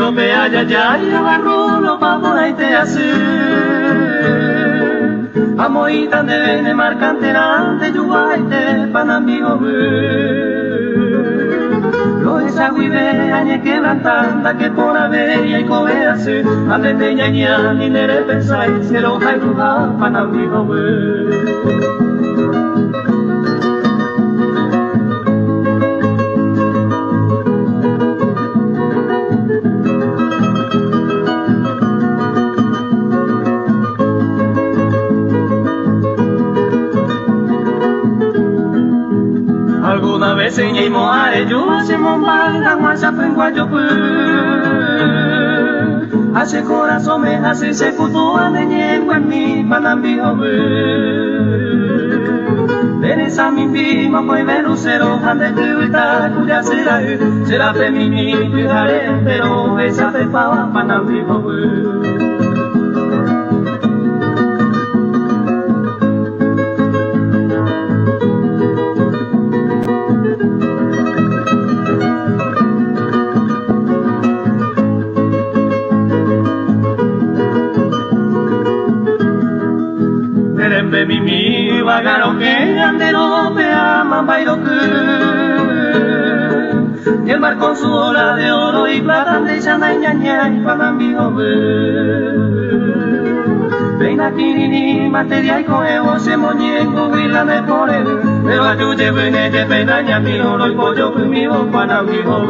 rope allá ya y agarró lo pa' y te hace. Amoita de bene marcanterante, yuguaite, panambigo lo esa guide, añe quebrantanda, que por avería y cobease, ale de ñaña, ni nere pensáis, que lo jairuja, panambigo alguna vez en el moare yo hace mombanga guasa penguayo hace corazón me hace se putua de ñengo en mi panambijo Teresa mi pima pues verucero ande tuita cuya será feminino cuidaré pero esa te pava panambijo Terembe mimi vagaro que andero pe ama bailo y el mar con su ola de oro y plata de llana y ñaña y panambigo Veina kirini materia y coevo se moñengo vila me pone pero ayude vene de penaña mi oro y pollo conmigo panambigo